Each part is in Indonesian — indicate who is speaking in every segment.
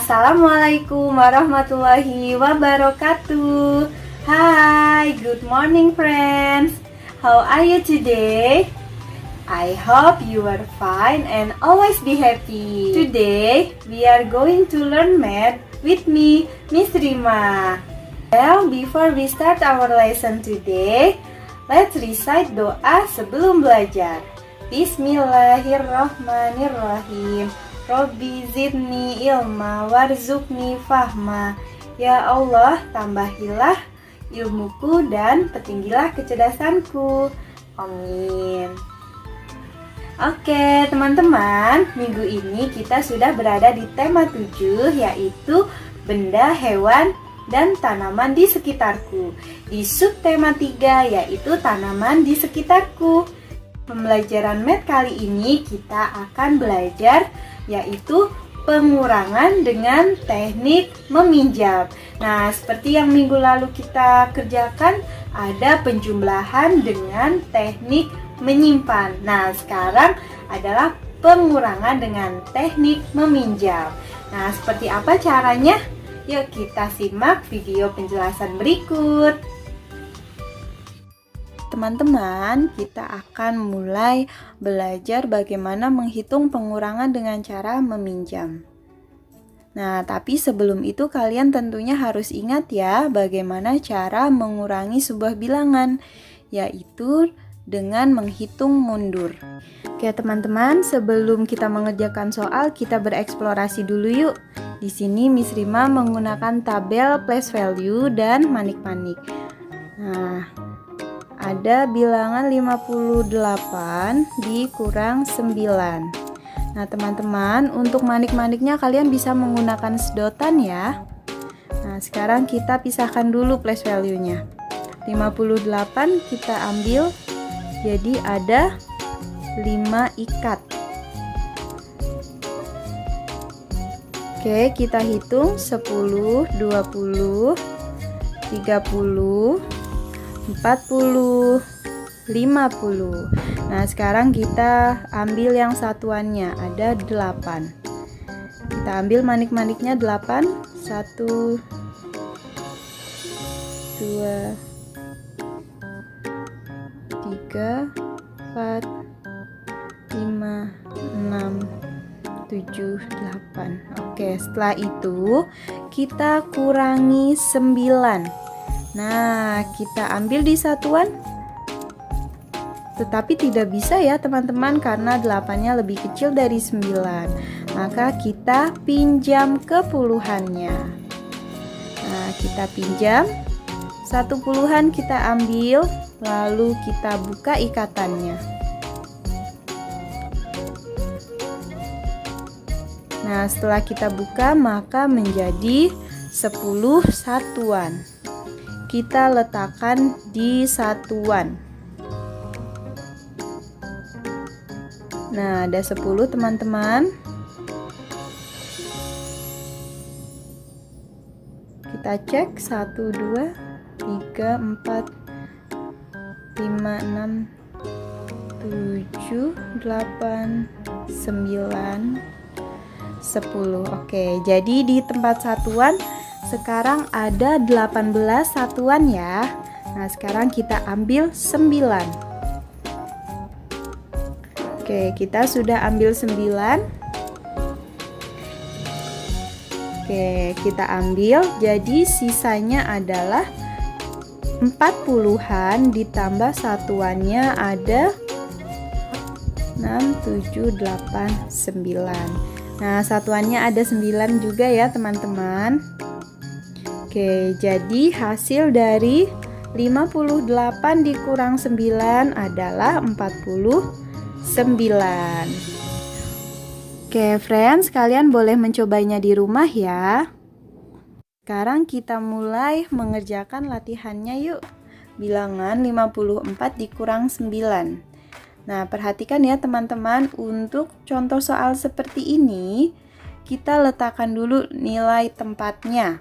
Speaker 1: Assalamualaikum warahmatullahi wabarakatuh. Hi, good morning friends. How are you today? I hope you are fine and always be happy. Today, we are going to learn math with me, Miss Rima. Well, before we start our lesson today, let's recite doa sebelum belajar. Bismillahirrahmanirrahim. Robbi zidni ilma warzuqni fahma. Ya Allah, tambahilah ilmuku dan petinggilah kecerdasanku. Amin. Oke teman-teman, minggu ini kita sudah berada di tema 7, yaitu benda, hewan, dan tanaman di sekitarku. Di subtema 3, yaitu tanaman di sekitarku. Pembelajaran math kali ini kita akan belajar yaitu pengurangan dengan teknik meminjam. Nah, seperti yang minggu lalu kita kerjakan, ada penjumlahan dengan teknik menyimpan. Nah, sekarang adalah pengurangan dengan teknik meminjam. Nah, seperti apa caranya? Yuk kita simak video penjelasan berikut. Teman-teman, kita akan mulai belajar bagaimana menghitung pengurangan dengan cara meminjam. Nah, tapi sebelum itu kalian tentunya harus ingat ya bagaimana cara mengurangi sebuah bilangan, yaitu dengan menghitung mundur. Oke teman-teman, sebelum kita mengerjakan soal, kita bereksplorasi dulu yuk. Di sini Miss Rima menggunakan tabel place value dan manik-manik. Nah, ada bilangan 58 dikurang 9. Nah teman-teman, untuk manik-maniknya kalian bisa menggunakan sedotan ya. Nah sekarang kita pisahkan dulu place value-nya. 58 kita ambil, jadi ada 5 ikat. Oke, kita hitung 10, 20, 30, 40, 50. Nah sekarang kita ambil yang satuannya, ada 8. Kita ambil manik-maniknya 8. 1, 2, 3, 4, 5, 6, 7, 8. Oke, setelah itu kita kurangi 9. Nah, kita ambil di satuan, tetapi tidak bisa ya teman-teman karena 8-nya lebih kecil dari 9. Maka kita pinjam ke puluhannya. Nah, kita pinjam 1 puluhan, kita ambil, lalu kita buka ikatannya. Nah, setelah kita buka maka menjadi 10 satuan. Kita letakkan di satuan. Nah, ada 10 teman-teman. Kita cek 1, 2, 3, 4, 5, 6, 7, 8, 9, 10. Oke, jadi di tempat satuan sekarang ada 18 satuan ya. Nah, sekarang kita ambil 9. Oke, kita sudah ambil 9. Oke, kita ambil, jadi sisanya adalah 40-an ditambah satuannya ada 6, 7, 8, 9. Nah, satuannya ada 9 juga ya teman-teman. Oke, jadi hasil dari 58 dikurang 9 adalah 49. Oke, friends, kalian boleh mencobanya di rumah ya. Sekarang kita mulai mengerjakan latihannya yuk. Bilangan 54 dikurang 9. Nah, perhatikan ya teman-teman, untuk contoh soal seperti ini, kita letakkan dulu nilai tempatnya.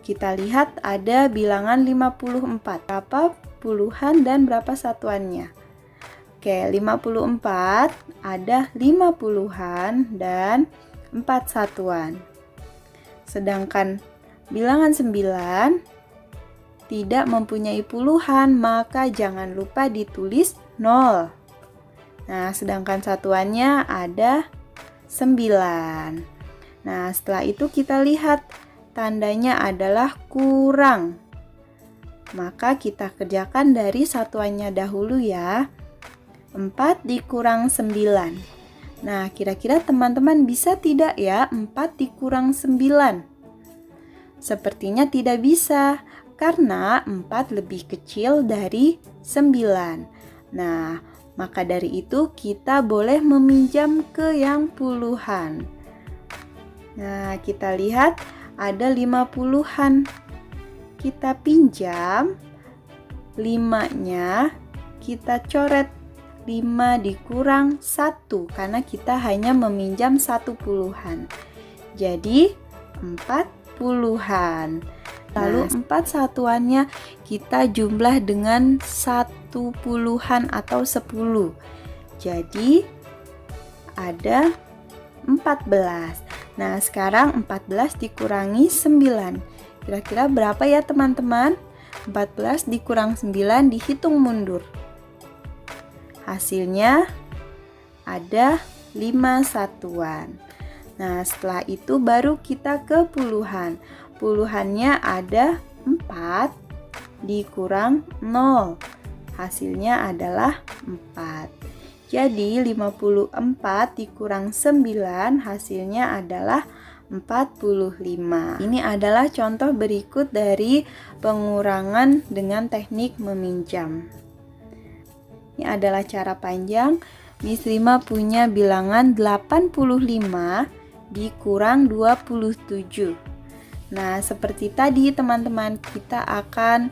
Speaker 1: Kita lihat ada bilangan 54, berapa puluhan dan berapa satuannya. Oke, 54 ada 50-an dan 4 satuan. Sedangkan bilangan 9 tidak mempunyai puluhan, maka jangan lupa ditulis 0. Nah, sedangkan satuannya ada 9. Nah, setelah itu kita lihat tandanya adalah kurang. Maka kita kerjakan dari satuannya dahulu ya. 4 dikurang 9. Nah, kira-kira teman-teman bisa tidak ya 4 dikurang 9? Sepertinya tidak bisa, karena 4 lebih kecil dari 9. Nah, maka dari itu kita boleh meminjam ke yang puluhan. Nah, kita lihat ada 50-an. Kita pinjam 5-nya, kita coret 5 dikurang 1 karena kita hanya meminjam 1 puluhan. Jadi 4 puluhan. Lalu 4 satuannya kita jumlah dengan 1 puluhan atau 10. Jadi ada 14. Nah, sekarang 14 dikurangi 9. Kira-kira berapa ya teman-teman? 14 dikurang 9 dihitung mundur. Hasilnya ada 5 satuan. Nah, setelah itu baru kita ke puluhan. Puluhannya ada 4 dikurang 0. Hasilnya adalah 4. Jadi 54 dikurang 9 hasilnya adalah 45. Ini adalah contoh berikut dari pengurangan dengan teknik meminjam. Ini adalah cara panjang. Miss Rima punya bilangan 85 dikurang 27. Nah, seperti tadi teman-teman, kita akan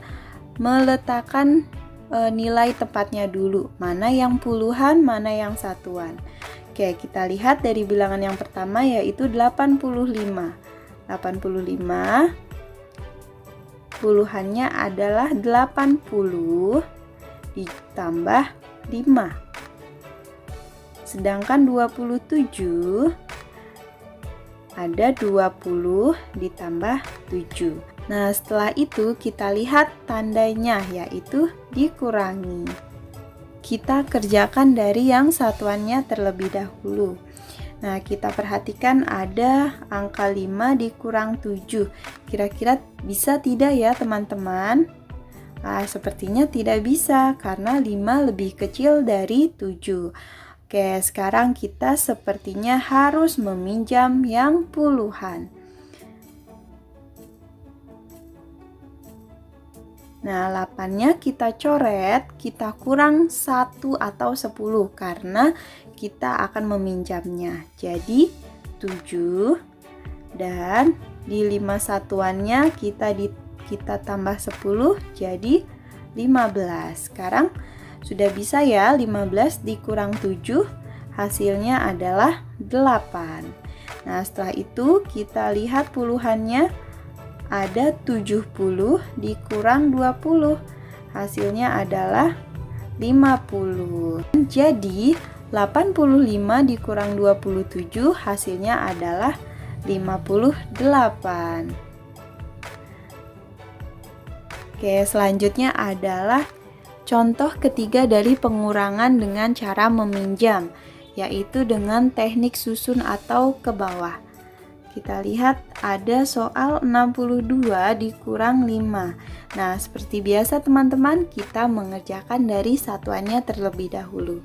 Speaker 1: meletakkan nilai tepatnya dulu. Mana yang puluhan, mana yang satuan. Oke, kita lihat dari bilangan yang pertama yaitu 85. 85 puluhannya adalah 80 ditambah 5. Sedangkan 27 ada 20 ditambah 7. Nah, setelah itu kita lihat tandanya yaitu dikurangi. Kita kerjakan dari yang satuannya terlebih dahulu. Nah, kita perhatikan ada angka 5 dikurang 7. Kira-kira bisa tidak ya teman-teman? Nah, sepertinya tidak bisa karena 5 lebih kecil dari 7. Oke, sekarang kita sepertinya harus meminjam yang puluhan. Nah, 8-nya kita coret, kita kurang 1 atau 10 karena kita akan meminjamnya. Jadi 7 dan di 5 satuannya kita tambah 10 jadi 15. Sekarang sudah bisa ya, 15 dikurang 7 hasilnya adalah 8. Nah, setelah itu kita lihat puluhannya ada 70 dikurang 20. Hasilnya adalah 50. Jadi 85 dikurang 27 hasilnya adalah 58. Oke, selanjutnya adalah contoh ketiga dari pengurangan dengan cara meminjam, yaitu dengan teknik susun atau ke bawah. Kita lihat ada soal 62 dikurang 5. Nah, seperti biasa teman-teman, kita mengerjakan dari satuannya terlebih dahulu.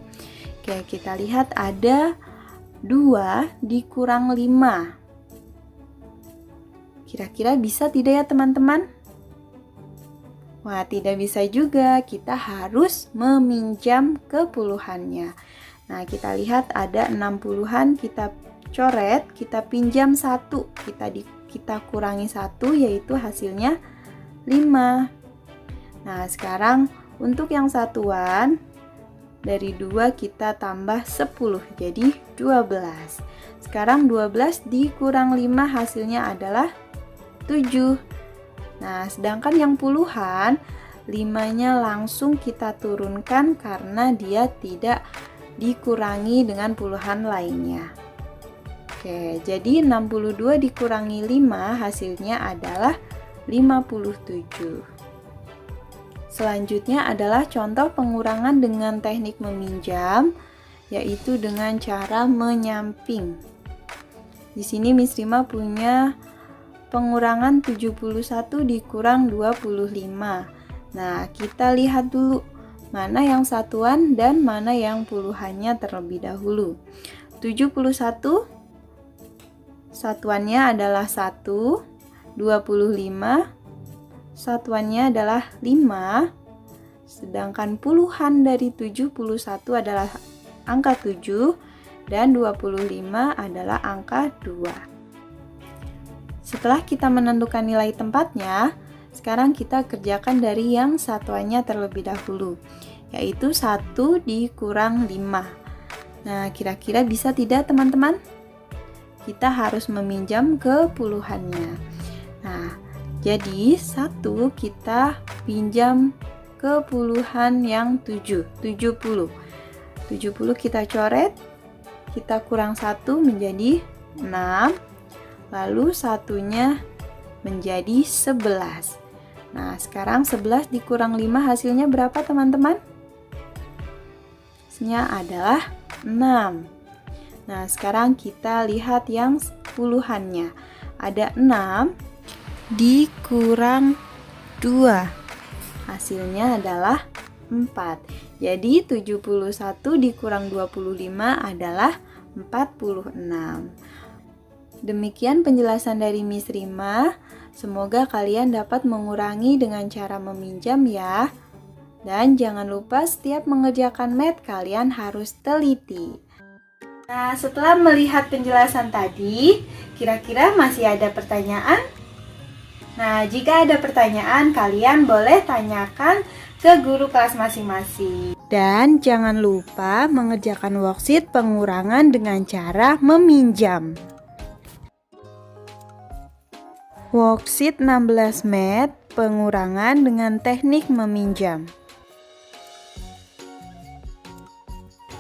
Speaker 1: Oke, kita lihat ada 2 dikurang 5. Kira-kira bisa tidak ya teman-teman? Wah, tidak bisa juga, kita harus meminjam ke puluhannya. Nah, kita lihat ada 60-an, kita coret, kita pinjam 1, kita kurangi 1, yaitu hasilnya 5. Nah, sekarang untuk yang satuan, dari 2 kita tambah 10, jadi 12. Sekarang 12 dikurang 5 hasilnya adalah 7. Nah, sedangkan yang puluhan, 5-nya langsung kita turunkan karena dia tidak dikurangi dengan puluhan lainnya. Oke, jadi 62 dikurangi 5 hasilnya adalah 57. Selanjutnya adalah contoh pengurangan dengan teknik meminjam, yaitu dengan cara menyamping. Di sini Miss Rima punya pengurangan 71 dikurang 25. Nah, kita lihat dulu mana yang satuan dan mana yang puluhannya terlebih dahulu. 71 satuannya adalah 1, 25 satuannya adalah 5, sedangkan puluhan dari 71 adalah angka 7 dan 25 adalah angka 2. Setelah kita menentukan nilai tempatnya, sekarang kita kerjakan dari yang satuannya terlebih dahulu, yaitu 1 dikurang 5. Nah, kira-kira bisa tidak teman-teman? Kita harus meminjam ke puluhannya. Nah, jadi 1 kita pinjam ke puluhan yang 70. 70 kita coret, kita kurang 1 menjadi 6, lalu satunya menjadi 11. Nah, sekarang 11 dikurang 5 hasilnya berapa teman-teman? Hasilnya adalah 6. Nah, sekarang kita lihat yang puluhannya. Ada 6 dikurang 2. Hasilnya adalah 4. Jadi 71 dikurang 25 adalah 46. Demikian penjelasan dari Miss Rima. Semoga kalian dapat mengurangi dengan cara meminjam ya. Dan jangan lupa setiap mengerjakan math kalian harus teliti. Nah, setelah melihat penjelasan tadi, kira-kira masih ada pertanyaan? Nah, jika ada pertanyaan, kalian boleh tanyakan ke guru kelas masing-masing. Dan jangan lupa mengerjakan worksheet pengurangan dengan cara meminjam. Worksheet 16 math, pengurangan dengan teknik meminjam.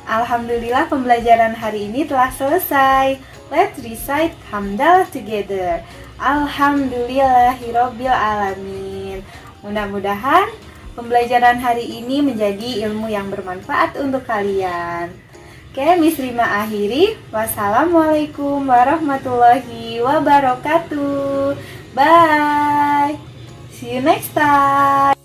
Speaker 1: Alhamdulillah pembelajaran hari ini telah selesai. Let's recite hamdalah together. Alhamdulillahirabbil alamin. Mudah-mudahan pembelajaran hari ini menjadi ilmu yang bermanfaat untuk kalian. Oke, Miss Rima akhiri. Wassalamualaikum warahmatullahi wabarakatuh. Bye. See you next time.